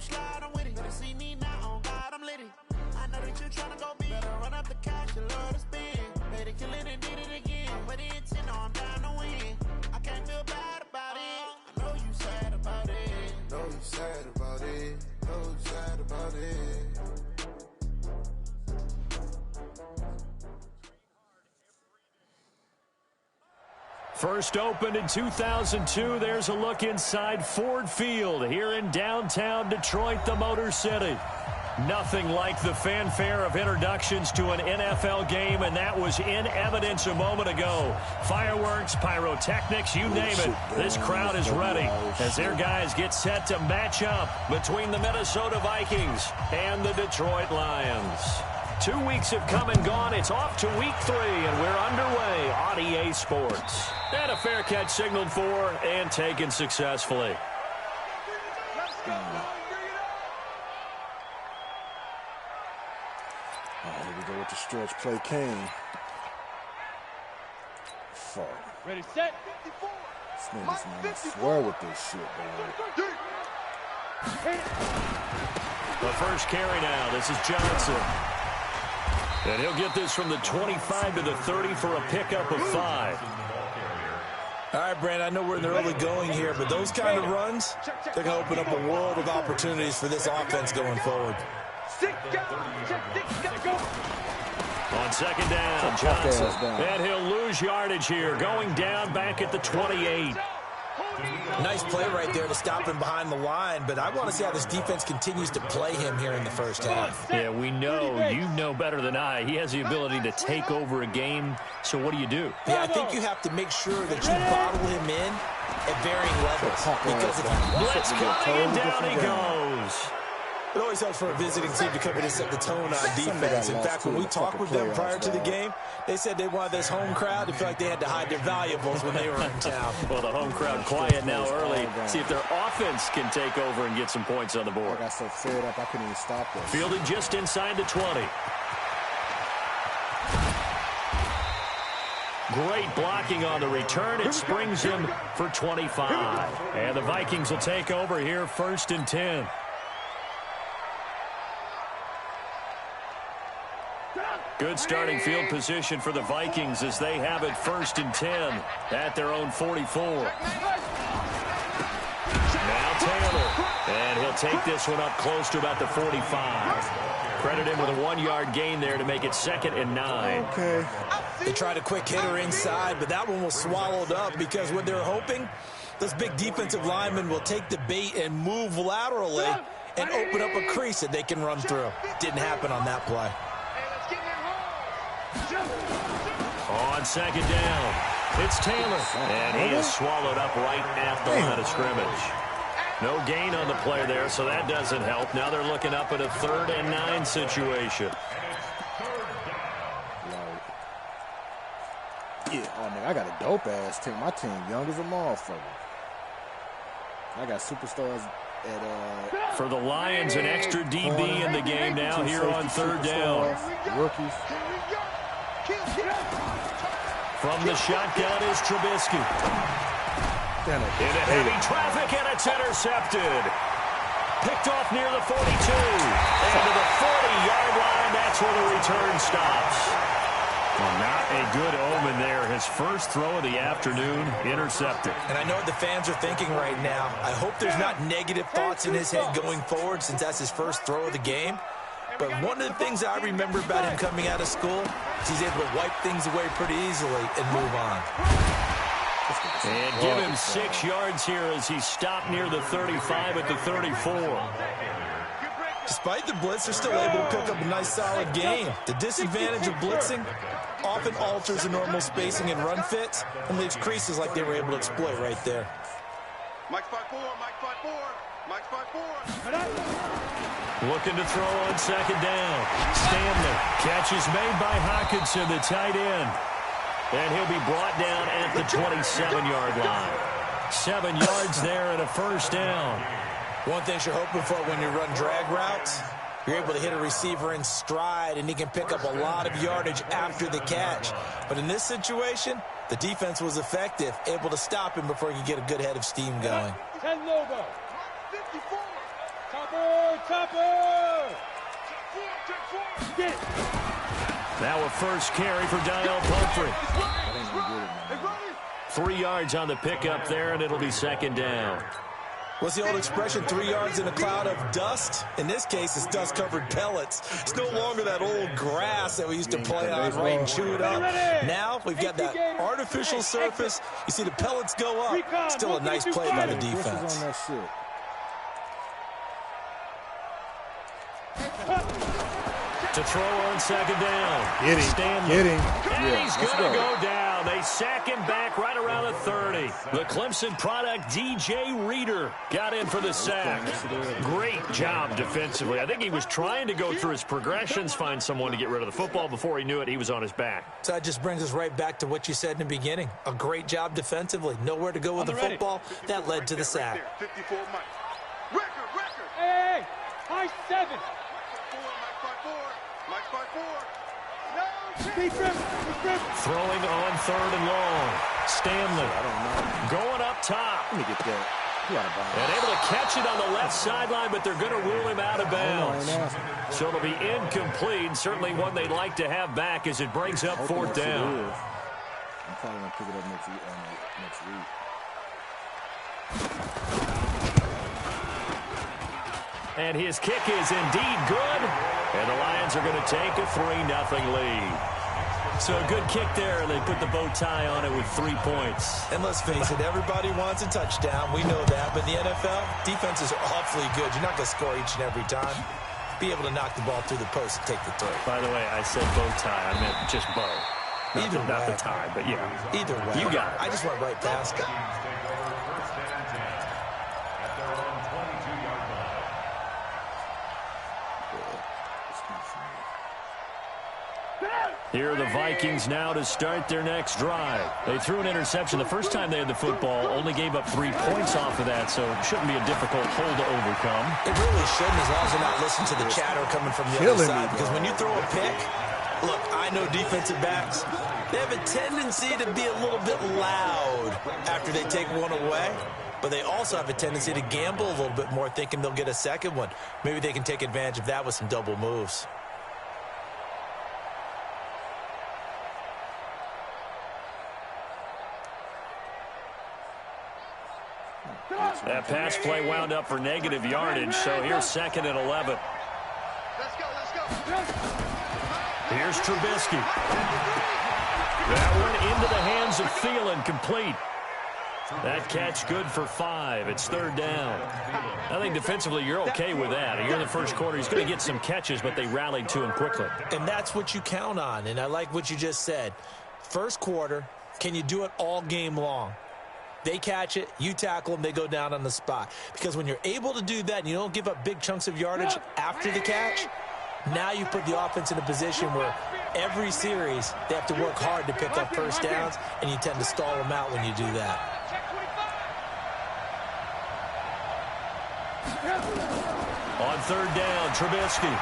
gon' slide, I'm with it. Better see me now, on God, I'm litty. I know that you tryna go big. Better run up the cash, you love to spend. Better kill it and did it again. But the intent, no, I'm down to win. I can't feel bad about it. I know you sad about it. Know you sad about it. Know you sad about it. First opened in 2002. There's a look inside Ford Field here in downtown Detroit, the Motor City. Nothing like the fanfare of introductions to an NFL game, and that was in evidence a moment ago. Fireworks, pyrotechnics, you name it. This crowd is ready as their guys get set to match up between the Minnesota Vikings and the Detroit Lions. 2 weeks have come and gone. It's off to week 3, and we're underway on EA Sports. And a fair catch signaled for and taken successfully. Here we go with the stretch play. Kane. Fuck. Ready, set. This nigga's man, I swear with this shit, bro. The first carry now. This is Johnson. And he'll get this from the 25 to the 30 for a pickup of 5. All right, Brandon, I know we're in the early going here, but those kind of runs, they're going to open up a world of opportunities for this offense going forward. On second down, Johnson. And he'll lose yardage here, going down back at the 28. Nice play right there to stop him behind the line, but I want to see how this defense continues to play him here in the first half. Yeah, we know, you know better than I, he has the ability to take over a game, so what do? Yeah, I think you have to make sure that you bottle him in at varying levels. Because if blitz coming, and down he goes. It always helps for a visiting team to come in and set the tone on defense. In fact, when we talked with them prior to the game, they said they wanted this home crowd to feel like they had to hide their valuables when they were in town. Well, the home crowd quiet now early. See if their offense can take over and get some points on the board. I got so fed up I couldn't even stop this. Fielded just inside the 20. Great blocking on the return. It springs him for 25. And the Vikings will take over here, 1st and 10. Good starting field position for the Vikings as they have it 1st and 10 at their own 44. Now Taylor, and he'll take this one up close to about the 45. Credit him with a 1-yard gain there to make it 2nd and 9. Okay. They tried a quick hitter inside, but that one was swallowed up because what they're hoping, those big defensive linemen will take the bait and move laterally and open up a crease that they can run through. Didn't happen on that play. On 2nd down, it's Taylor, and he is swallowed up right at the line of scrimmage. No gain on the play there, so that doesn't help. Now they're looking up at a 3rd and 9 situation. Yeah, oh, nigga, I got a dope-ass team. My team young as a motherfucker. I got superstars at... For the Lions, an extra DB in the game now here on 3rd down. Rookies. From the shotgun is Trubisky. Into heavy traffic, and it's intercepted. Picked off near the 42. And to the 40-yard line, that's where the return stops. Well, not a good omen there. His first throw of the afternoon, intercepted. And I know what the fans are thinking right now. I hope there's not negative thoughts in his head going forward since that's his first throw of the game. But one of the things I remember about him coming out of school is he's able to wipe things away pretty easily and move on. And give him 6 yards here as he stopped near the 35 at the 34. Despite the blitz, they're still able to pick up a nice solid game. The disadvantage of blitzing often alters the normal spacing and run fits and leaves creases like they were able to exploit right there. Mike 5-4, Mike 5-4, Mike 5-4. Looking to throw on 2nd down. Stanley. Catch is made by Hockenson, the tight end. And he'll be brought down at the 27-yard line. 7 yards there and a 1st down. One thing you're hoping for when you run drag routes, you're able to hit a receiver in stride, and he can pick up a lot of yardage after the catch. But in this situation, the defense was effective, able to stop him before he could get a good head of steam going. Now a first carry for Daniel Pumphrey. 3 yards on the pickup there, and it'll be second down. What's the old expression, 3 yards in a cloud of dust? In this case, it's dust-covered pellets. It's no longer that old grass that we used to play on, right, and chew it up. Now we've got that artificial surface. You see the pellets go up. Still a nice play by the defense. To throw on second down. Get him. Stanley. Get him. And he's going to go down. They sack him back right around the 30. The Clemson product, DJ Reader, got in for the sack. Great job defensively. I think he was trying to go through his progressions, find someone to get rid of the football. Before he knew it, he was on his back. So that just brings us right back to what you said in the beginning. A great job defensively. Nowhere to go with the football. That led to the sack. 54 Mike. Record. Hey, high 7. Mike 5-4. Throwing on third and long. Stanley. I don't know. Going up top. Let me get that. And able to catch it on the left sideline, but they're going to rule him out of bounds. So it'll be incomplete. Certainly one they'd like to have back as it brings up fourth down. I'm probably going to pick it up next week. And his kick is indeed good. And the Lions are going to take a 3-0 lead. So a good kick there, and they put the bow tie on it with 3 points. And let's face it, everybody wants a touchdown. We know that. But in the NFL, defenses are awfully good. You're not going to score each and every time. Be able to knock the ball through the post and take the throw. By the way, I said bow tie. I meant just bow. Not the tie, but yeah. Either way. You got it. I just went right past it. Here are the Vikings now to start their next drive. They threw an interception the first time they had the football, only gave up 3 points off of that, so it shouldn't be a difficult hole to overcome. It really shouldn't, as long as they're not listening to the chatter coming from the other side. Because when you throw a pick, look, I know defensive backs, they have a tendency to be a little bit loud after they take one away. But they also have a tendency to gamble a little bit more, thinking they'll get a second one. Maybe they can take advantage of that with some double moves. That pass play wound up for negative yardage, so here's second and 11. Let's go. Here's Trubisky. That one into the hands of Thielen, complete. That catch good for 5. It's third down. I think defensively you're okay with that. Here in the first quarter, he's going to get some catches, but they rallied to him quickly. And that's what you count on, and I like what you just said. First quarter, can you do it all game long? They catch it, you tackle them, they go down on the spot. Because when you're able to do that and you don't give up big chunks of yardage after the catch, now you put the offense in a position where every series they have to work hard to pick up first downs, and you tend to stall them out when you do that. On third down, Trubisky.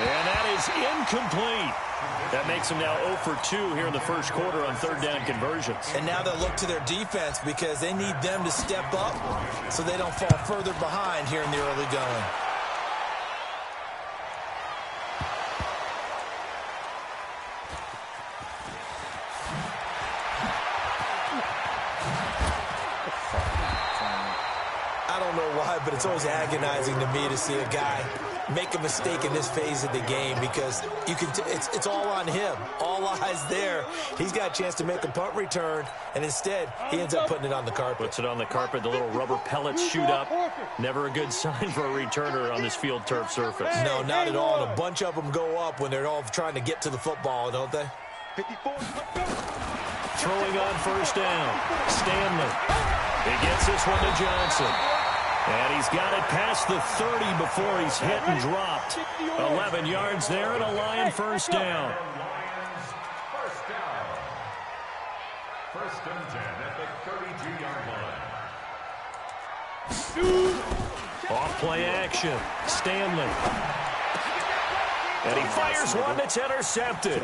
And that is incomplete. That makes them now 0 for 2 here in the first quarter on third down conversions. And now they'll look to their defense because they need them to step up so they don't fall further behind here in the early going. I don't know why, but it's always agonizing to me to see a guy make a mistake in this phase of the game because you can it's all on him. All eyes there. He's got a chance to make a punt return, and instead he ends up putting it on the carpet. Puts it on the carpet. The little rubber pellets shoot up. Never a good sign for a returner on this field turf surface. No, not at all. And a bunch of them go up when they're all trying to get to the football, don't they? 54. Throwing on first down. Stanley. He gets this one to Johnson. And he's got it past the 30 before he's hit and dropped. 11 yards there and a Lion first down. First and 10 at the 32-yard line. Off play action. Stanley. And he fires one that's intercepted.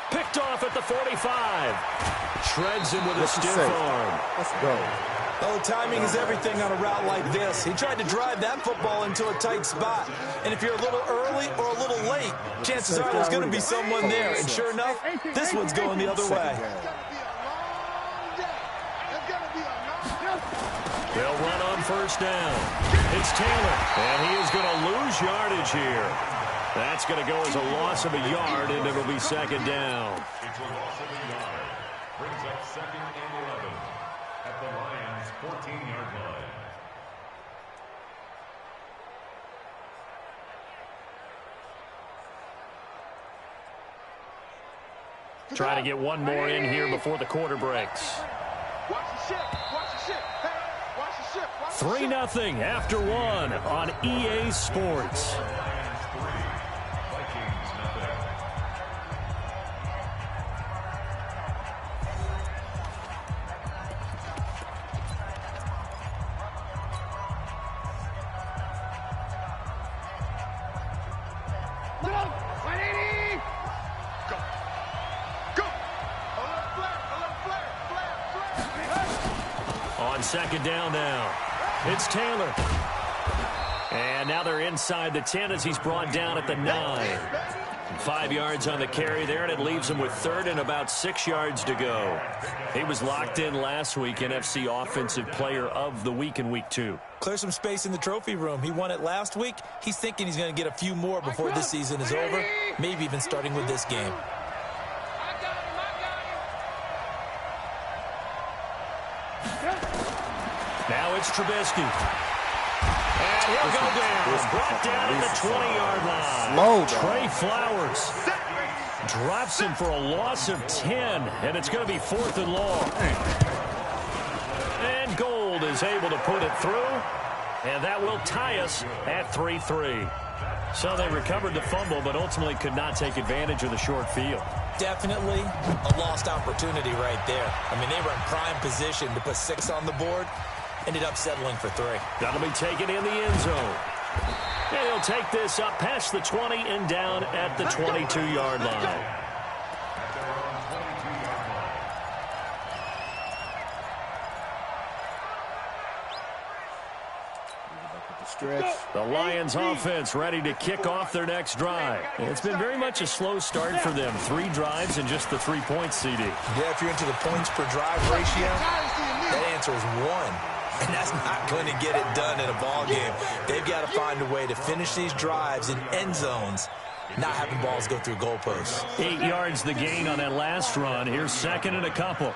Picked off at the 45. Shreds him with a stiff arm. Let's go. Oh, timing is everything on a route like this. He tried to drive that football into a tight spot. And if you're a little early or a little late, chances are there's going to be someone there. And sure enough, this one's going the other way. They'll run on first down. It's Taylor, and he is going to lose yardage here. That's going to go as a loss of a yard, and it'll be second down. It's a loss of a yard. Brings up 2nd and 11 at the Lions' 14-yard line. Try to get one more in here before the quarter breaks. 3-0 after one on EA Sports. Lions 3, Vikings nothing. On second down now, it's Taylor. And now they're inside the 10 as he's brought down at the 9. 5 yards on the carry there, and it leaves him with 3rd and about 6 yards to go. He was locked in last week, NFC Offensive Player of the Week in Week 2. Clear some space in the trophy room. He won it last week. He's thinking he's going to get a few more before this season is over, maybe even starting with this game. Now it's Trubisky. And he'll go down. Brought down at the 20-yard line. Trey Flowers drops him for a loss of 10, and it's going to be 4th and long. And Gold is able to put it through, and that will tie us at 3-3. So they recovered the fumble, but ultimately could not take advantage of the short field. Definitely a lost opportunity right there. I mean, they were in prime position to put 6 on the board. Ended up settling for 3. That'll be taken in the end zone. And he'll take this up past the 20 and down at the 22-yard line. The Lions offense ready to kick off their next drive. It's been very much a slow start for them. 3 drives and just the 3 points, CD. Yeah, if you're into the points per drive ratio, that answer is 1. And that's not going to get it done in a ball game. They've got to find a way to finish these drives in end zones, not having balls go through goalposts. 8 yards the gain on that last run. Here's 2nd and a couple.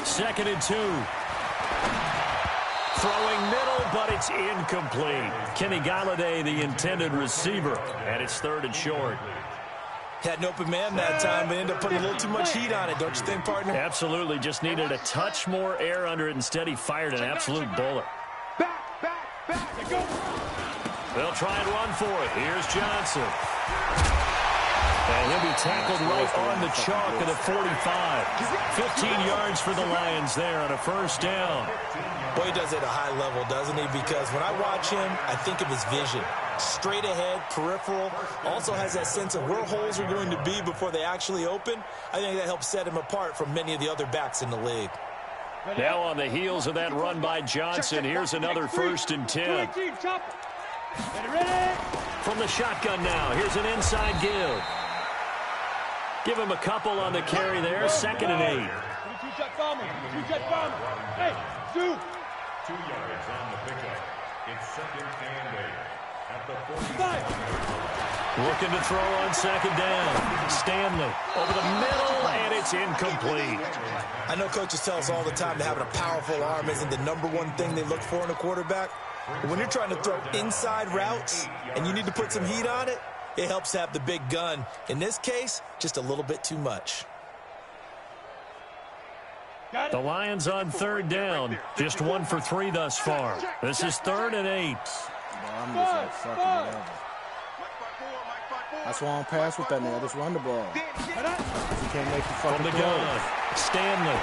2nd and 2. Throwing middle, but it's incomplete. Kenny Galladay, the intended receiver, and it's 3rd and short. Had an open man that time, but ended up putting a little too much heat on it, don't you think, partner? Absolutely. Just needed a touch more air under it. Instead, he fired an absolute bullet. They'll try and run for it. Here's Johnson. And he'll be tackled right on the chalk at the 45. 15 yards for the Lions there on a first down. Boy, he does it at a high level, doesn't he? Because when I watch him, I think of his vision. Straight ahead, peripheral, also has that sense of where holes are going to be before they actually open. I think that helps set him apart from many of the other backs in the league. Now on the heels of that run by Johnson, here's another 1st and 10. From the shotgun now, here's an inside give. Give him a couple on the carry there, 2nd and 8. Hey, 2 yards on the pickup. It's 2nd and 8 at the 45. Looking to throw on 2nd down. Stanley over the middle, and it's incomplete. I know coaches tell us all the time that having a powerful arm isn't the #1 thing they look for in a quarterback. But when you're trying to throw inside routes and you need to put some heat on it, it helps have the big gun. In this case, just a little bit too much. The Lions on 3rd down. Just 1 for 3 thus far. This is 3rd and 8. I'm just like, fuck it, whatever. That's why I don't pass with that nigga. Just run the ball. He can't make you fucking From the gun, Stanley.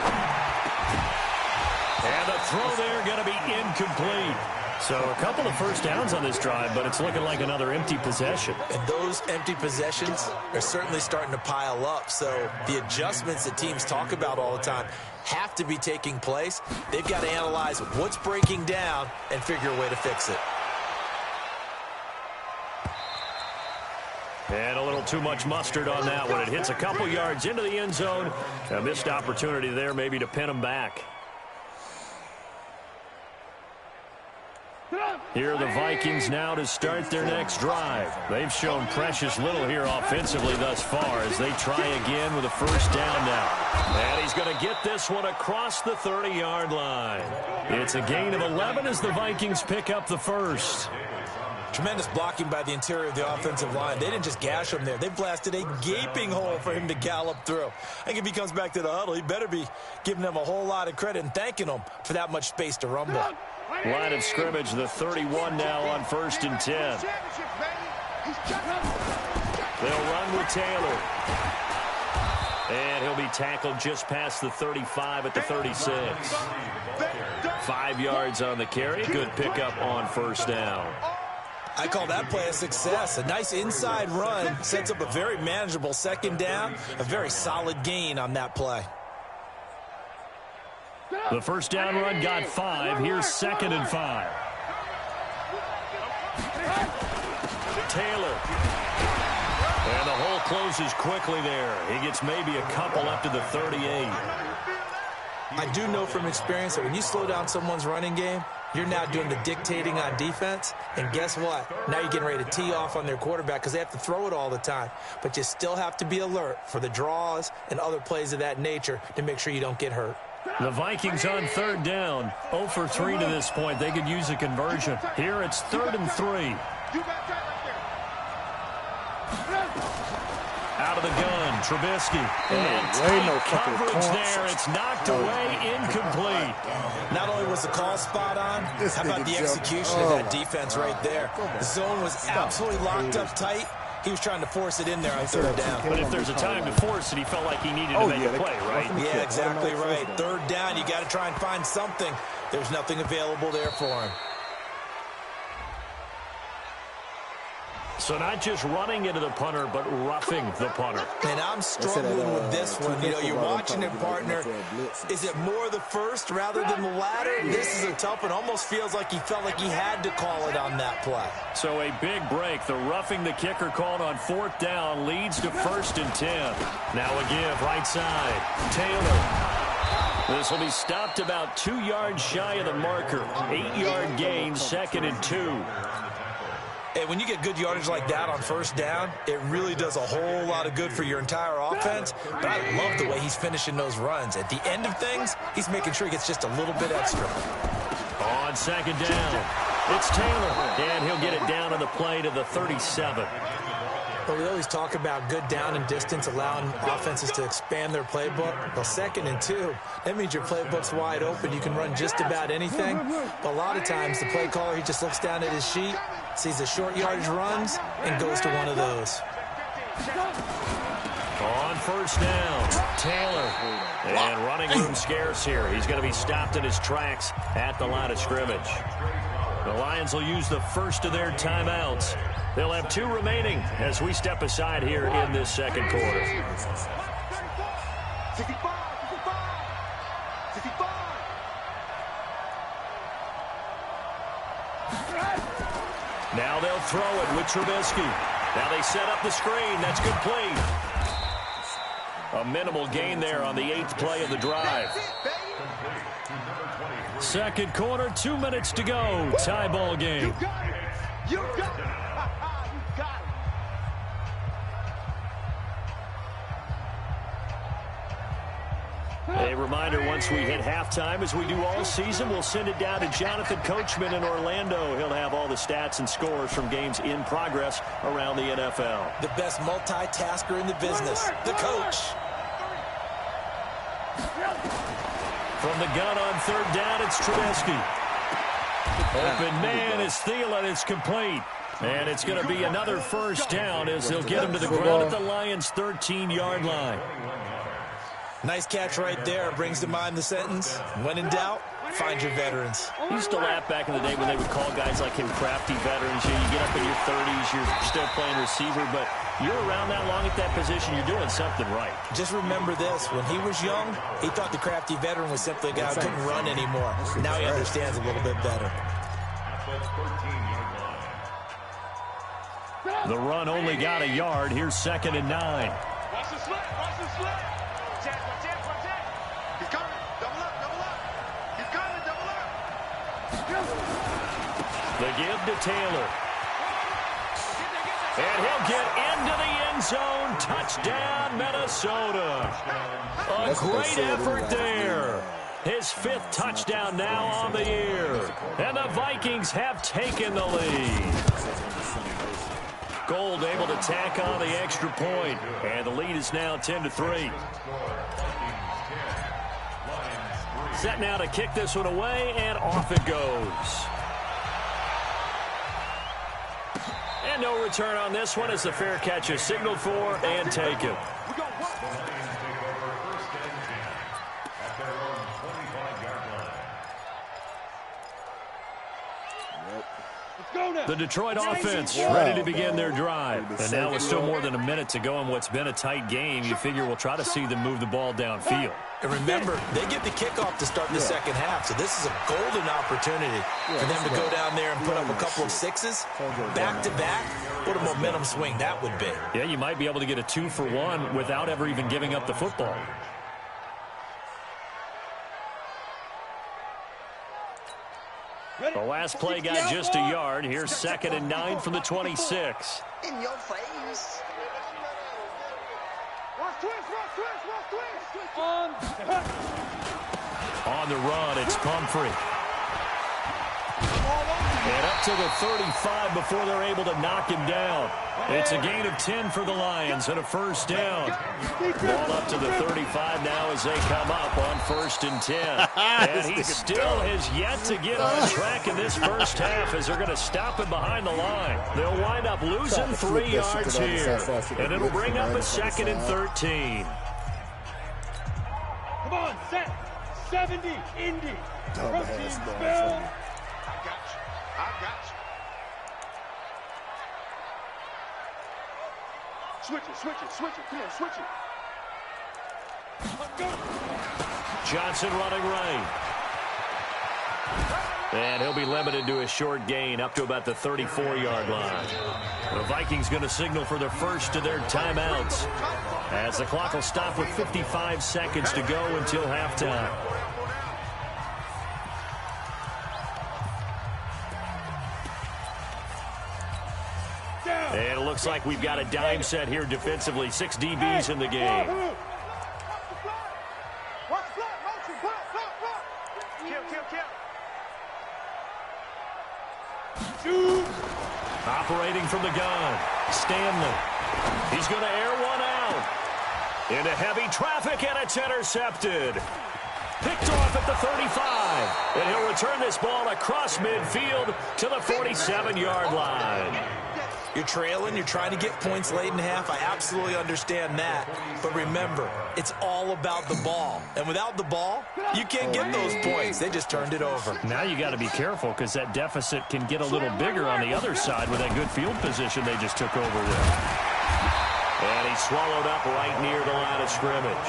And the throw there going to be incomplete. So a couple of first downs on this drive, but it's looking like another empty possession. And those empty possessions are certainly starting to pile up. So the adjustments that teams talk about all the time have to be taking place. They've got to analyze what's breaking down and figure a way to fix it. And a little too much mustard on that one. It hits a couple yards into the end zone. A missed opportunity there maybe to pin them back. Here are the Vikings now to start their next drive. They've shown precious little here offensively thus far as they try again with a first down now. And he's going to get this one across the 30-yard line. It's a gain of 11 as the Vikings pick up the first. Tremendous blocking by the interior of the offensive line. They didn't just gash him there. They blasted a gaping hole for him to gallop through. I think if he comes back to the huddle, he better be giving them a whole lot of credit and thanking them for that much space to rumble. Line of scrimmage, the 31 now on 1st and 10. They'll run with Taylor. And he'll be tackled just past the 35 at the 36. 5 yards on the carry. Good pickup on first down. I call that play a success. A nice inside run sets up a very manageable second down. A very solid gain on that play. The first down run got 5. Here's 2nd and 5. Taylor. And the hole closes quickly there. He gets maybe a couple up to the 38. I do know from experience that when you slow down someone's running game, you're now doing the dictating on defense. And guess what? Now you're getting ready to tee off on their quarterback because they have to throw it all the time. But you still have to be alert for the draws and other plays of that nature to make sure you don't get hurt. The Vikings on 3rd down. 0 for 3 to this point. They could use a conversion. Here it's 3rd and 3. Out of the gun, Trubisky. And tight coverage there. It's knocked away, incomplete. Not only was the call spot on, how about the execution of that defense right there? The zone was absolutely locked up tight. He was trying to force it in there on 3rd down. But if there's a time to force it, he felt like he needed to make a play, right? Yeah, exactly right. 3rd down, you got to try and find something. There's nothing available there for him. So not just running into the punter, but roughing the punter. And I'm struggling with this one. You know, you're watching it, partner. Is it more the first rather than the latter? This is a tough one. Almost feels like he felt like he had to call it on that play. So a big break. The roughing the kicker called on 4th down leads to 1st and 10. Now a give right side. Taylor. This will be stopped about 2 yards shy of the marker. 8-yard gain, 2nd and 2. And when you get good yardage like that on 1st down, it really does a whole lot of good for your entire offense. But I love the way he's finishing those runs. At the end of things, he's making sure he gets just a little bit extra. On 2nd down, it's Taylor. And he'll get it down on the play to the 37. But we always talk about good down and distance, allowing offenses to expand their playbook. Well, 2nd and 2, that means your playbook's wide open. You can run just about anything. But a lot of times, the play caller, he just looks down at his sheet, sees the short yardage runs, and goes to one of those. On 1st down, Taylor. And running room scarce here. He's going to be stopped in his tracks at the line of scrimmage. The Lions will use the first of their timeouts. They'll have 2 remaining as we step aside here in this 2nd quarter. Now they'll throw it with Trubisky. Now they set up the screen. That's complete. A minimal gain there on the 8th play of the drive. 2nd quarter, 2 minutes to go. Tie ball game. You got it. You got it. A reminder, once we hit halftime, as we do all season, we'll send it down to Jonathan Coachman in Orlando. He'll have all the stats and scores from games in progress around the NFL. The best multitasker in the business, the coach. From the gun on 3rd down, it's Trubisky. Open man is Thielen. It's complete. And it's going to be another first down as they'll get him to the ground at the Lions' 13-yard line. Nice catch right there. Brings to mind the sentence, when in doubt, find your veterans. I used to laugh back in the day when they would call guys like him crafty veterans. You get up in your 30s, you're still playing receiver, but you're around that long at that position, you're doing something right. Just remember this. When he was young, he thought the crafty veteran was simply a guy who couldn't run anymore. Now he understands a little bit better. The run only got a yard. Here's 2nd and 9. Watch the slant. Watch the slant. Watch that. He's coming. Double up. He's coming. Double up. The give to Taylor. And he'll get into the end zone. Touchdown, Minnesota. A great effort there. His 5th touchdown now on the year. And the Vikings have taken the lead. Gold able to tack on the extra point. And the lead is now 10-3. Set now to kick this one away, and off it goes. And no return on this one as the fair catch is signaled for and taken. The Detroit offense ready to begin their drive. And now with still more than a minute to go in what's been a tight game, you figure we'll try to see them move the ball downfield. And remember, they get the kickoff to start the second half, so this is a golden opportunity for them to go down there and put up a couple of sixes back-to-back. What a momentum swing that would be. Yeah, you might be able to get a 2-for-1 without ever even giving up the football. The last play got just a yard. Here's 2nd and 9 from the 26. In your face. On the run, it's Pumphrey. And up to the 35 before they're able to knock him down. It's a gain of 10 for the Lions and a first down. Ball up to the 35 now as they come up on 1st and 10. And he still has yet to get on track in this first half as they're going to stop him behind the line. They'll wind up losing 3 yards here. And it'll bring up a 2nd and 13. Come on, set. 70, Indy. Protein spell. I got you. Switch it. Come on, switch it. Let's go. Johnson running right. And he'll be limited to a short gain up to about the 34-yard line. The Vikings going to signal for the first of their timeouts as the clock will stop with 55 seconds to go until halftime. And it looks like we've got a dime set here defensively. 6 DBs in the game. Operating from the gun, Stanley. He's going to air one out. Into heavy traffic, and it's intercepted. Picked off at the 35. And he'll return this ball across midfield to the 47-yard line. You're trailing, you're trying to get points late in half. I absolutely understand that. But remember, it's all about the ball. And without the ball, you can't get those points. They just turned it over. Now you got to be careful because that deficit can get a little bigger on the other side with that good field position they just took over with. And he's swallowed up right near the line of scrimmage.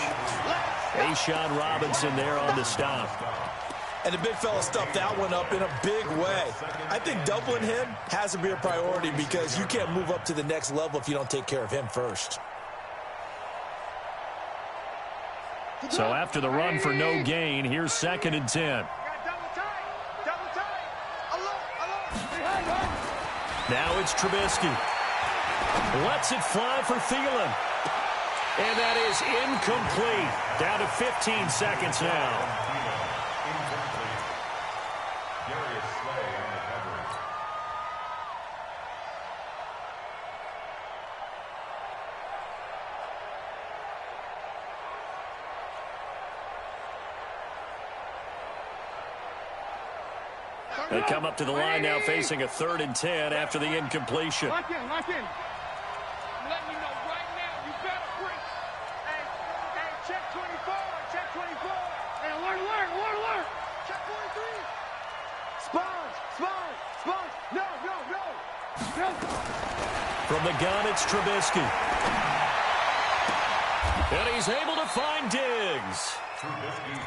A'Shawn Robinson there on the stop. And the big fella stuffed that one up in a big way. I think doubling him has to be a priority because you can't move up to the next level if you don't take care of him first. So after the run for no gain, here's 2nd and 10. Now it's Trubisky. Lets it fly for Thielen. And that is incomplete. Down to 15 seconds now. They come up to the line now facing a 3rd and 10 after the incompletion. Lock in. Let me know right now. You better break. Hey, check 24. From the gun, it's Trubisky. And he's able to find Diggs.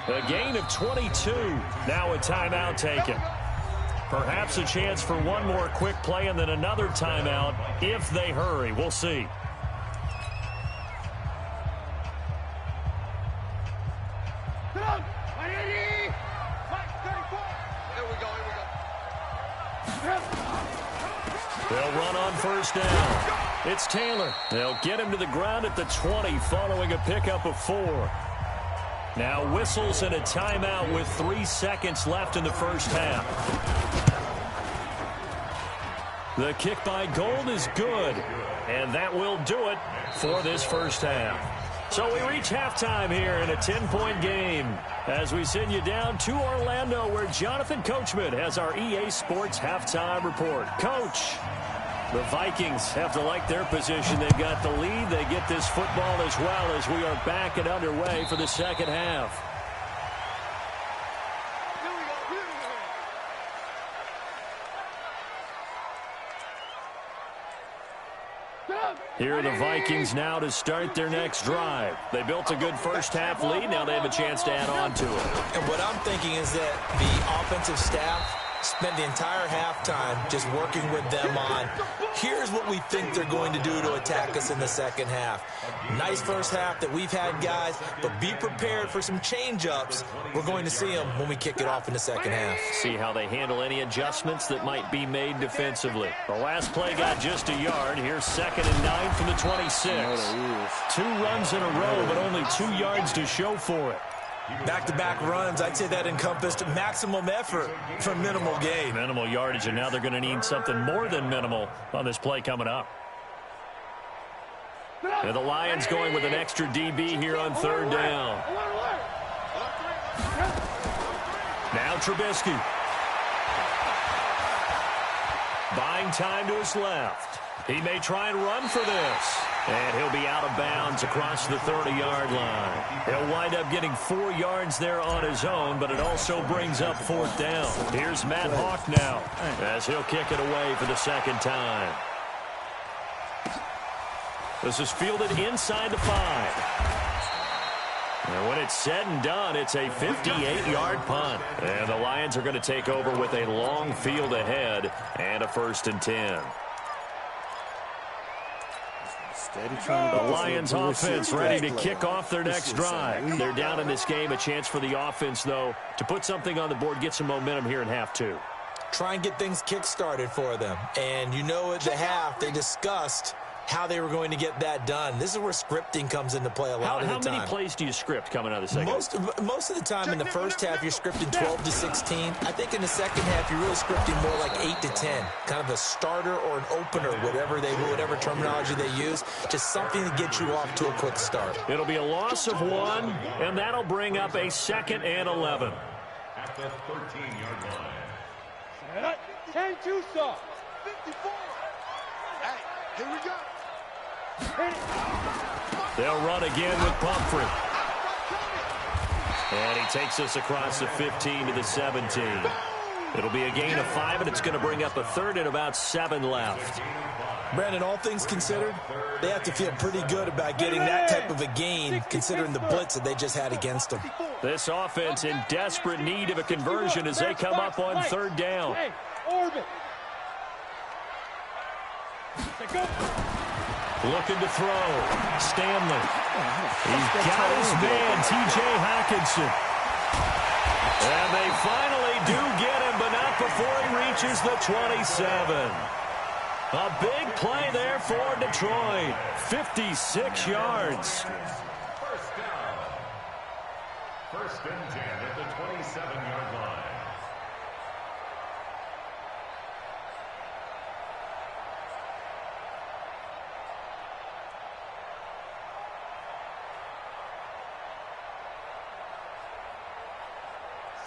A gain of 22. Now a timeout taken. Perhaps a chance for one more quick play and then another timeout if they hurry. We'll see. They'll run on first down. It's Taylor. They'll get him to the ground at the 20 following a pickup of 4. Now whistles and a timeout with 3 seconds left in the first half. The kick by Gold is good, and that will do it for this first half. So we reach halftime here in a 10-point game as we send you down to Orlando where Jonathan Coachman has our EA Sports halftime report. Coach, the Vikings have to like their position. They've got the lead. They get this football as well as we are back and underway for the second half. Here are the Vikings now to start their next drive. They built a good first-half lead. Now they have a chance to add on to it. And what I'm thinking is that the offensive staff spent the entire halftime just working with them on, here's what we think they're going to do to attack us in the second half. Nice first half that we've had, guys, but be prepared for some change-ups. We're going to see them when we kick it off in the second half. See how they handle any adjustments that might be made defensively. The last play got just a yard. Here's 2nd and 9 from the 26. 2 runs in a row, but only 2 yards to show for it. Back-to-back runs, I'd say that encompassed maximum effort for minimal gain. Minimal yardage, and now they're going to need something more than minimal on this play coming up. And the Lions going with an extra DB here on 3rd down. Now Trubisky. Buying time to his left. He may try and run for this. And he'll be out of bounds across the 30-yard line. He'll wind up getting 4 yards there on his own, but it also brings up 4th down. Here's Matt Hawk now as he'll kick it away for the second time. This is fielded inside the 5. And when it's said and done, it's a 58-yard punt. And the Lions are going to take over with a long field ahead and a 1st and 10. The Lions offense ready to kick off their next drive. They're down in this game. A chance for the offense, though, to put something on the board, get some momentum here in half 2. Try and get things kick-started for them. And you know at the half, they discussed how they were going to get that done. This is where scripting comes into play a lot of the time. How many plays do you script coming out of the second? Most of the time in the first half, you're scripting 12 to 16. I think in the second half, you're really scripting more like 8 to 10. Kind of a starter or an opener, whatever terminology they use. Just something to get you off to a quick start. It'll be a loss of 1, and that'll bring up a 2nd and 11. At the 13-yard line. 10-2 soft. 54. Hey, here we go. They'll run again with Pumphrey. And he takes us across the 15 to the 17. It'll be a gain of 5, and it's going to bring up a 3rd and about 7 left. Brandon, all things considered, they have to feel pretty good about getting that type of a gain considering the blitz that they just had against them. This offense in desperate need of a conversion as they come up on 3rd down. Looking to throw. Stanley. He's got his man, T.J. Hawkinson. And they finally do get him, but not before he reaches the 27. A big play there for Detroit. 56 yards. First down. 1st and 10 at the 27-yard line.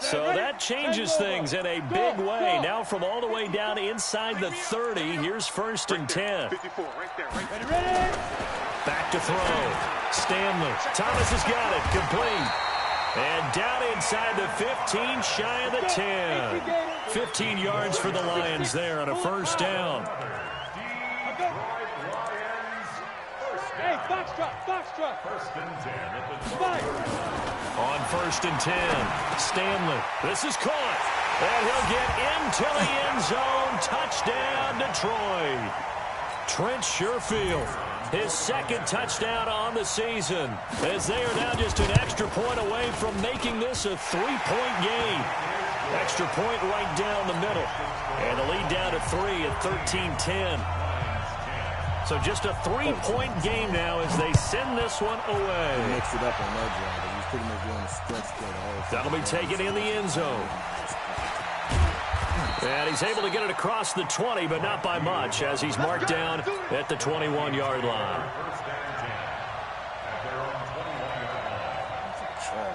So that changes things in a big way. Now from all the way down inside the 30, here's 1st and 10. 54, right there, right. Back to throw. Stanley. Thomas has got it. Complete. And down inside the 15, shy of the 10. 15 yards for the Lions there on a 1st down. First and 10 at the 20. On 1st and 10, Stanley. This is caught. And he'll get into the end zone. Touchdown, Detroit. Trent Sherfield, his second touchdown on the season, as they are now just an extra point away from making this a 3-point game. Extra point right down the middle. And the lead down to 3 at 13-10. So just a 3-point game now as they send this one away. He mixed it up on that drive. He's pretty much doing a stretch play the whole time. That'll be taken in the end zone. And he's able to get it across the 20, but not by much, as he's marked down at the 21-yard line. First and 10 at their own 21-yard line.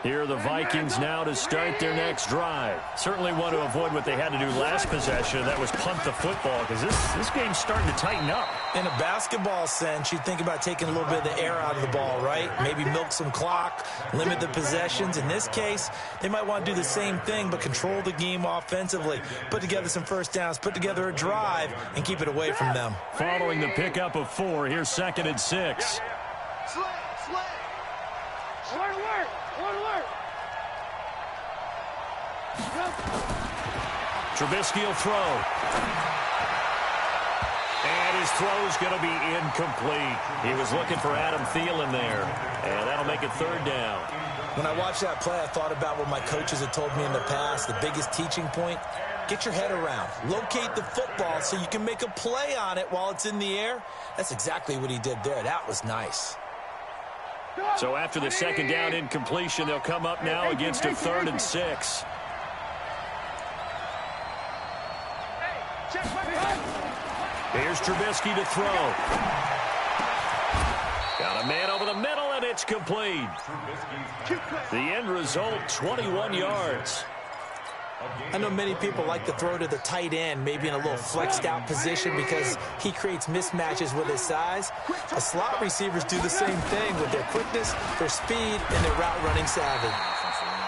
Here are the Vikings now to start their next drive. Certainly want to avoid what they had to do last possession. That was punt the football, because this game's starting to tighten up. In a basketball sense, you think about taking a little bit of the air out of the ball, right? Maybe milk some clock, limit the possessions. In this case, they might want to do the same thing, but control the game offensively. Put together some first downs, put together a drive, and keep it away from them. Following the pickup of 4, here's 2nd and 6. Trubisky will throw. And his throw's going to be incomplete. He was looking for Adam Thielen there. And that'll make it 3rd down. When I watched that play, I thought about what my coaches had told me in the past. The biggest teaching point, get your head around. Locate the football so you can make a play on it while it's in the air. That's exactly what he did there. That was nice. So after the 2nd down incompletion, they'll come up now against a 3rd and 6. Here's Trubisky to throw. Got a man over the middle, and it's complete. The end result, 21 yards. I know many people like to throw to the tight end, maybe in a little flexed out position because he creates mismatches with his size. The slot receivers do the same thing with their quickness, their speed, and their route running savvy.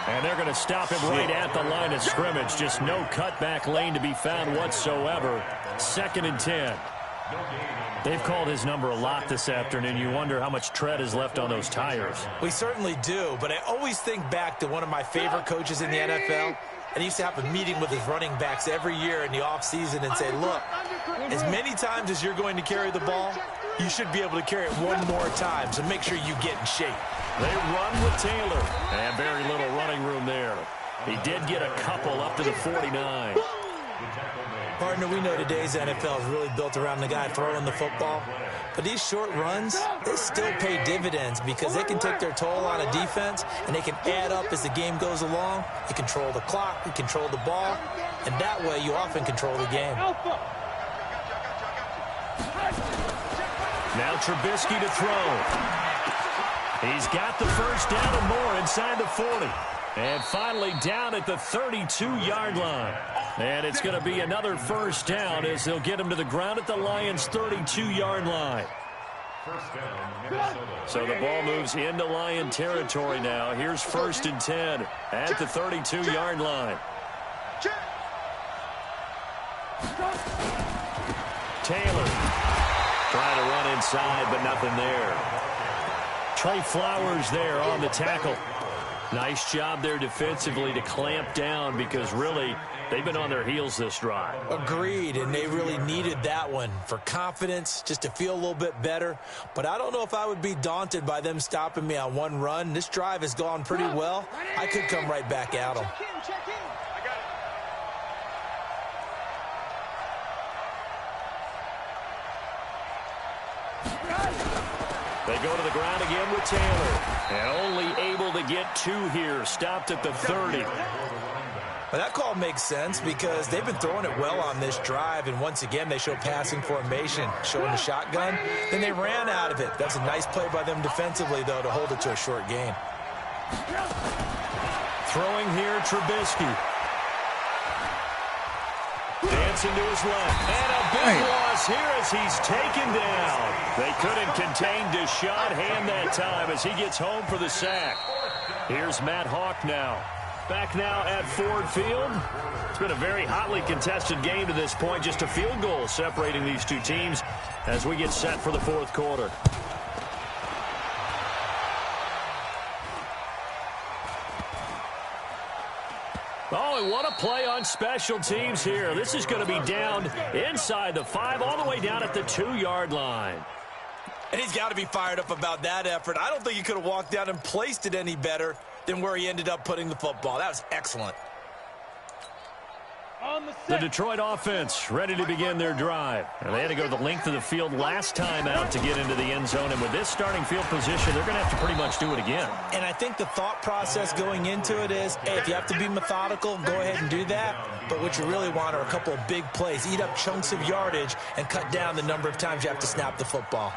And they're going to stop him right at the line of scrimmage. Just no cutback lane to be found whatsoever. 2nd and 10. They've called his number a lot this afternoon. You wonder how much tread is left on those tires. We certainly do, but I always think back to one of my favorite coaches in the NFL. And he used to have a meeting with his running backs every year in the offseason and say, look, as many times as you're going to carry the ball, you should be able to carry it one more time, so make sure you get in shape. They run with Taylor, and very little running room there. He did get a couple up to the 49. Partner, we know today's NFL is really built around the guy throwing the football. But these short runs, they still pay dividends because they can take their toll on a defense, and they can add up as the game goes along. You control the clock, you control the ball, and that way you often control the game. Now Trubisky to throw. He's got the first down and more inside the 40. And finally down at the 32-yard line. And it's going to be another first down as they'll get him to the ground at the Lions' 32-yard line. First down, Minnesota. So the ball moves into Lion territory now. Here's 1st and 10 at the 32-yard line. Taylor trying to run inside, but nothing there. Trey Flowers there on the tackle. Nice job there defensively to clamp down because really they've been on their heels this drive. Agreed, and they really needed that one for confidence, just to feel a little bit better. But I don't know if I would be daunted by them stopping me on one run. This drive has gone pretty well. I could come right back at them. They go to the ground again with Taylor. And only able to get 2 here. Stopped at the 30. Well, that call makes sense because they've been throwing it well on this drive, and once again they show passing formation, showing the shotgun. Then they ran out of it. That's a nice play by them defensively, though, to hold it to a short gain. Throwing here, Trubisky. Dancing to his left. And a big loss here as he's taken down. They couldn't contain Deshaun Hand that time as he gets home for the sack. Here's Matt Hawk now. Back now at Ford Field. It's been a very hotly contested game to this point. Just a field goal separating these two teams as we get set for the fourth quarter. Oh, and what a play on special teams here. This is going to be down inside the 5, all the way down at the 2-yard line. And he's got to be fired up about that effort. I don't think he could have walked down and placed it any better than where he ended up putting the football. That was excellent. The Detroit offense ready to begin their drive. And they had to go the length of the field last time out to get into the end zone. And with this starting field position, they're going to have to pretty much do it again. And I think the thought process going into it is, hey, if you have to be methodical, go ahead and do that. But what you really want are a couple of big plays. Eat up chunks of yardage and cut down the number of times you have to snap the football.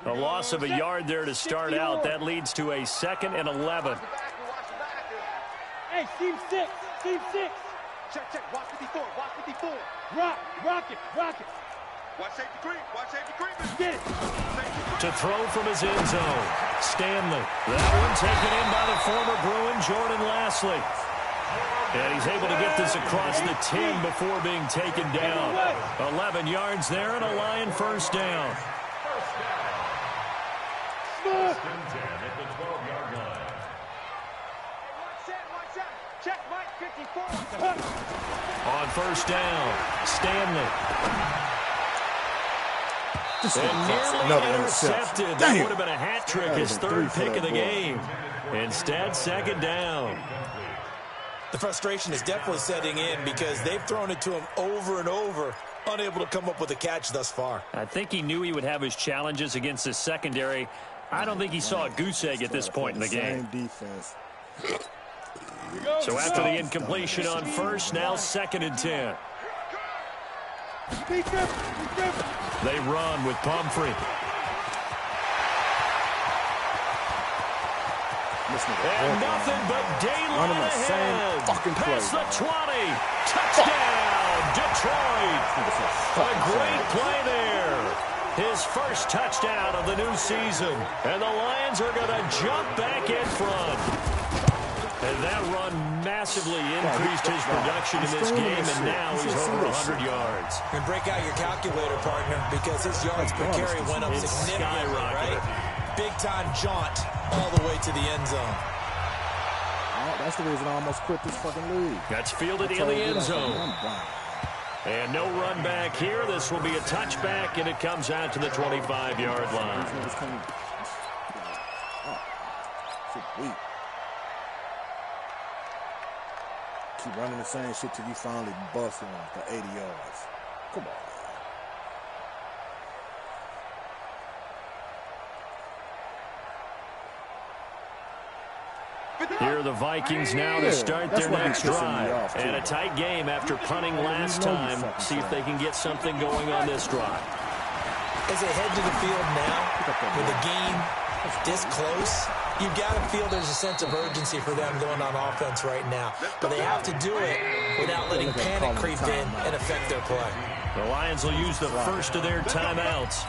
A loss of a yard there to start out. That leads to a 2nd and 11. Hey, team 6. Team 6. Check. Watch 54. Watch 54. Rock it. Watch safety creep. Watch safety creep. Get it. To throw from his end zone. Stanley. That one taken in by the former Bruin, Jordan Lastly. And he's able to get this across the 10 before being taken down. 11 yards there and a Lion first down. First and 10 at the 12-yard line. Watch out. Check Mike 54. On first down, Stanley. And nearly intercepted. That would have been a hat trick, his 3rd pick of the game. Instead, 2nd down. The frustration is definitely setting in because they've thrown it to him over and over, unable to come up with a catch thus far. I think he knew he would have his challenges against his secondary. I don't think he saw a goose egg at this point in the game. So after the incompletion on first, now 2nd and 10. They run with Pumphrey. And nothing but daylight ahead. Past the 20. Touchdown, Detroit. A great play there. His first touchdown of the new season. And the Lions are going to jump back in front. And that run massively increased his production in this game, and now he's over 100 yards. And break out your calculator, partner, because his yards per carry went up significantly, right? Big-time jaunt all the way to the end zone. That's the reason I almost quit this fucking league. That's fielded in the end zone. And no run back here. This will be a touchback, and it comes out to the 25-yard line. Keep running the same shit till you finally bust one for 80 yards. Come on. Here are the Vikings now to start their next drive. And a tight game after punting last time. See if they can get something going on this drive. As they head to the field now, with the game this close, you've got to feel there's a sense of urgency for them going on offense right now. But they have to do it without letting panic creep in and affect their play. The Lions will use the first of their timeouts.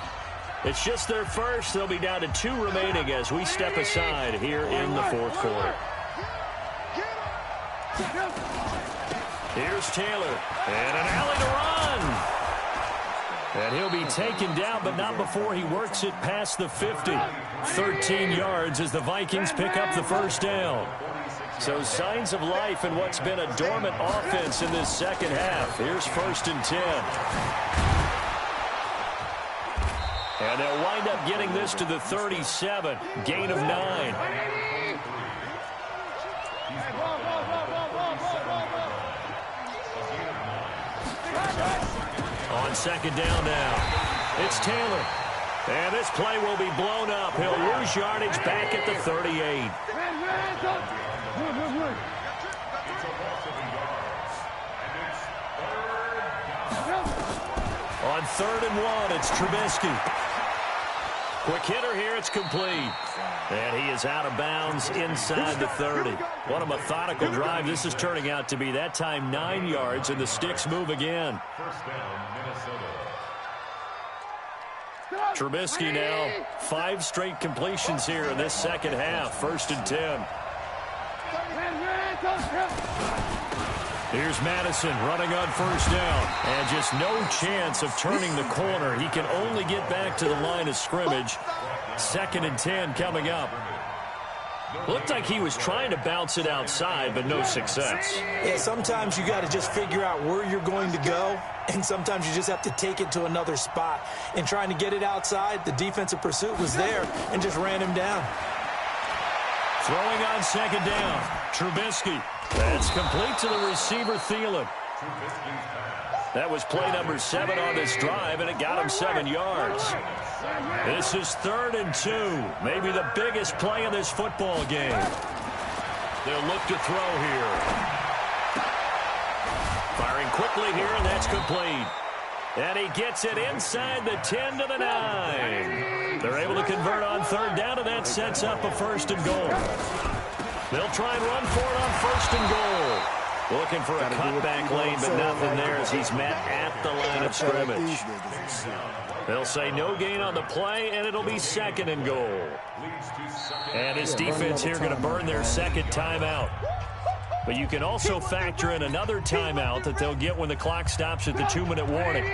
It's just their first. They'll be down to 2 remaining as we step aside here in the fourth quarter. Here's Taylor. And an alley to run. And he'll be taken down, but not before he works it past the 50. 13 yards as the Vikings pick up the first down. So signs of life in what's been a dormant offense in this second half. Here's 1st and 10. And they'll wind up getting this to the 37. Gain of 9. On 2nd down now, it's Taylor. And this play will be blown up. He'll lose yardage back at the 38. On 3rd and 1, it's Trubisky. Quick hitter here, it's complete. And he is out of bounds inside the 30. What a methodical drive this is turning out to be. That time 9 yards, and the sticks move again. First down, Minnesota. Trubisky now, 5 straight completions here in this second half. 1st and 10. Here's Madison running on first down. And just no chance of turning the corner. He can only get back to the line of scrimmage. 2nd and 10 coming up. Looked like he was trying to bounce it outside, but no success. Yeah, sometimes you got to just figure out where you're going to go, and sometimes you just have to take it to another spot. And trying to get it outside, the defensive pursuit was there and just ran him down. Throwing on 2nd down, Trubisky. That's complete to the receiver, Thielen. That was play number 7 on this drive, and it got him 7 yards. This is 3rd and 2, maybe the biggest play in this football game. They'll look to throw here. Firing quickly here, and that's complete. And he gets it inside the 10 to the 9. They're able to convert on 3rd down, and that sets up a 1st and goal. They'll try and run for it on 1st and goal. Looking for a cutback lane, but nothing there as he's met at the line of scrimmage. They'll say no gain on the play, and it'll be 2nd and goal. And his defense here going to burn their 2nd timeout. But you can also factor in another timeout that they'll get when the clock stops at the 2-minute warning.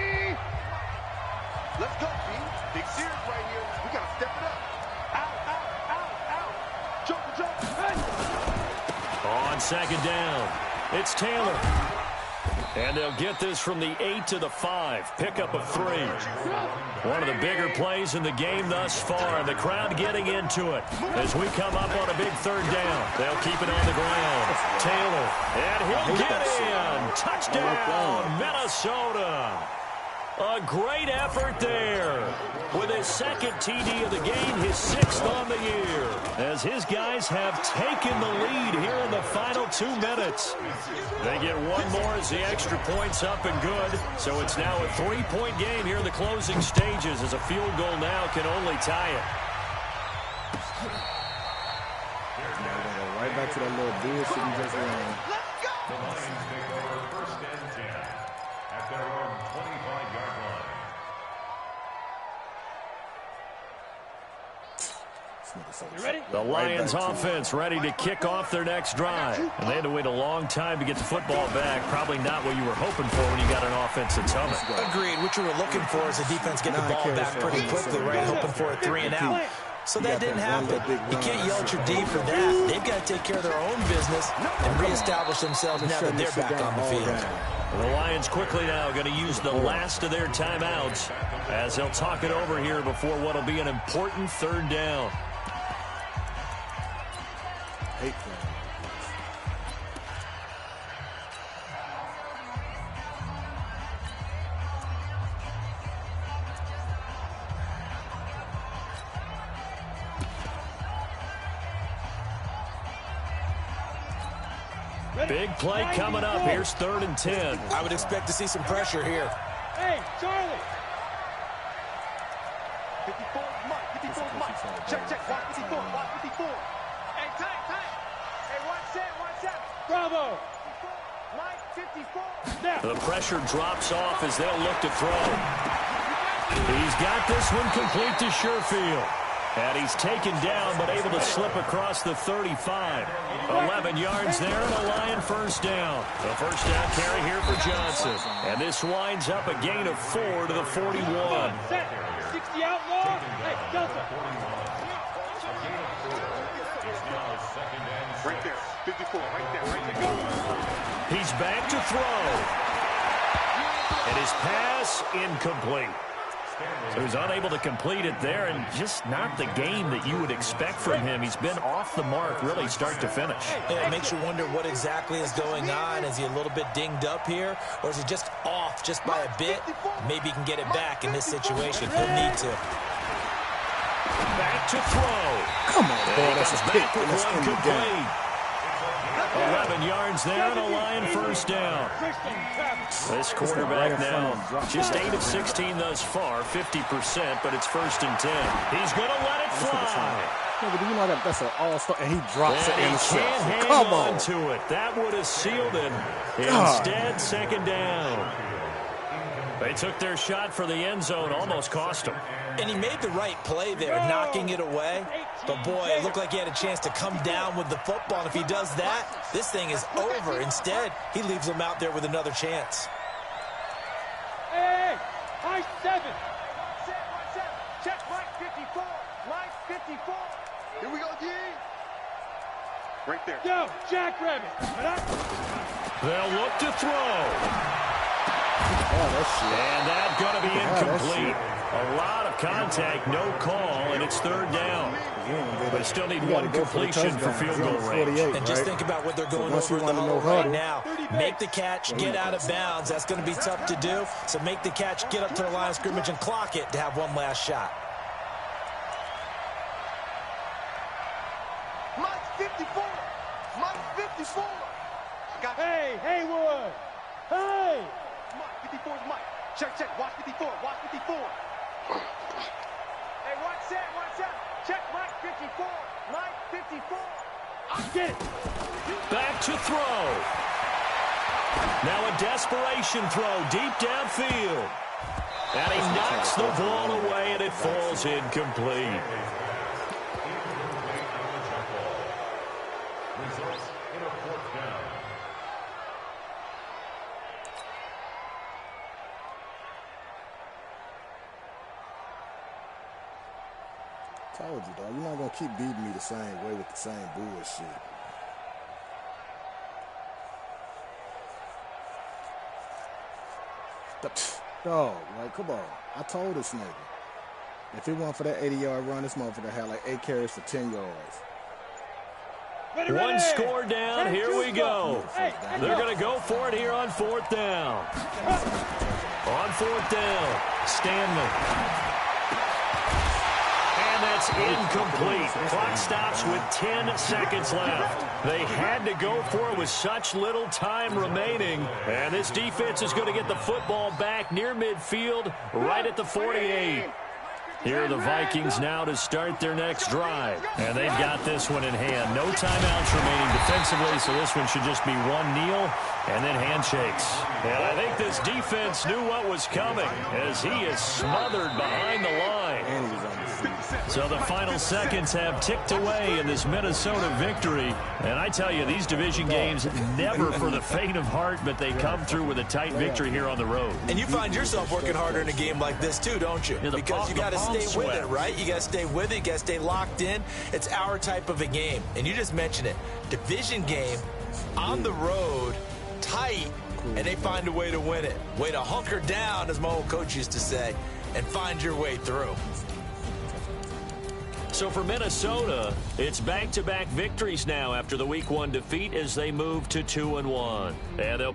Let's go, B. Big series right here. We got to step it up. Out. Jump. On 2nd down, it's Taylor. And they'll get this from the 8 to the 5. Pickup of 3. One of the bigger plays in the game thus far. And the crowd getting into it as we come up on a big 3rd down. They'll keep it on the ground. Taylor. And he'll get in. Touchdown, Minnesota. A great effort there. With his 2nd TD of the game, his 6th on the year. As his guys have taken the lead here in the final 2 minutes. They get one more as the extra point's up and good. So it's now a 3-point game here in the closing stages as a field goal now can only tie it. Right back to that little bullshit he just ran. The Lions take over 1st and 10 at their own 25-yard line. The Lions offense ready to kick off their next drive. And they had to wait a long time to get the football back. Probably not what you were hoping for when you got an offense that's humming. Agreed. What you were looking for is the defense getting the ball back pretty quickly, right? Hoping for a 3 and out. So that didn't happen. You can't yell at your D for that. They've got to take care of their own business and reestablish themselves now that they're back on the field. The Lions quickly now going to use the last of their timeouts as they'll talk it over here before what will be an important 3rd down. Big play coming up. Here's 3rd and 10. I would expect to see some pressure here. Hey, Charlie. 54, Mike. Check. 54. Hey, tight. Hey, watch that. Bravo. Mike, 54. The pressure drops off as they'll look to throw. He's got this one complete to Sherfield. And he's taken down, but able to slip across the 35. 11 yards there, and a Lion 1st down. The 1st down carry here for Johnson. And this winds up a gain of 4 to the 41. Set. 60 outlaw. Hey, Delta. Right there. 54. Right there. He's back to throw. And his pass incomplete. So he's unable to complete it there, and just not the game that you would expect from him. He's been off the mark really start to finish. It makes you wonder what exactly is going on. Is he a little bit dinged up here, or is he just off just by a bit? Maybe he can get it back in this situation. He'll need to. Back to throw. Come on, boy. That's a pick. That's incomplete. 11 yards there, and a Lion 1st down. This quarterback now just 8 of 16 thus far, 50%, but it's 1st and 10. He's going to let it fly. Yeah, but you know that's an all-star, and he drops it in the shot. Come on to it. That would have sealed it. Instead, 2nd down. They took their shot for the end zone, almost cost them. And he made the right play there, knocking it away. But, boy, it looked like he had a chance to come down with the football. And if he does that, this thing is over. Instead, he leaves him out there with another chance. Hey, high 7. Check Mike 54. Mike 54. Here we go, D. Right there. Yo, Jackrabbit. They'll look to throw. And that's going to be incomplete. A lot of contact, no call, and it's third down. But still need one completion for field goal range. And just think about what they're going over in the huddle right now. Make the catch, get out of bounds. That's going to be tough to do. So make the catch, get up to the line of scrimmage, and clock it to have one last shot. Mike 54. Mike 54. Hey, Haywood. Hey. Mike 54 is Mike. Check. Watch 54. Watch 54. Hey, watch that. Check Mike 54. Mike 54. I get it. Back to throw. Now a desperation throw deep downfield. And he knocks the ball away, and it falls incomplete. Results in a fourth down. Told you, dog. You're not going to keep beating me the same way with the same bullshit. Dog, like, come on. I told this nigga. If it weren't for that 80-yard run, this motherfucker had like 8 carries for 10 yards. One score down. Here we go. They're going to go for it here on fourth down. On fourth down, Stanley. And that's incomplete. Clock stops with 10 seconds left. They had to go for it with such little time remaining. And this defense is going to get the football back near midfield, right at the 48. Here are the Vikings now to start their next drive. And they've got this one in hand. No timeouts remaining defensively, so this one should just be one kneel and then handshakes. And I think this defense knew what was coming as he is smothered behind the line. And he was on the feet. So the final seconds have ticked away in this Minnesota victory. And I tell you, these division games, never for the faint of heart, but they come through with a tight victory here on the road. And you find yourself working harder in a game like this too, don't you? Because you got to stay with it, right? You got to stay with it. You got to stay locked in. It's our type of a game. And you just mentioned it. Division game, on the road, tight, and they find a way to win it. Way to hunker down, as my old coach used to say, and find your way through. So for Minnesota, it's back-to-back victories now after the Week 1 defeat as they move to 2-1. And they'll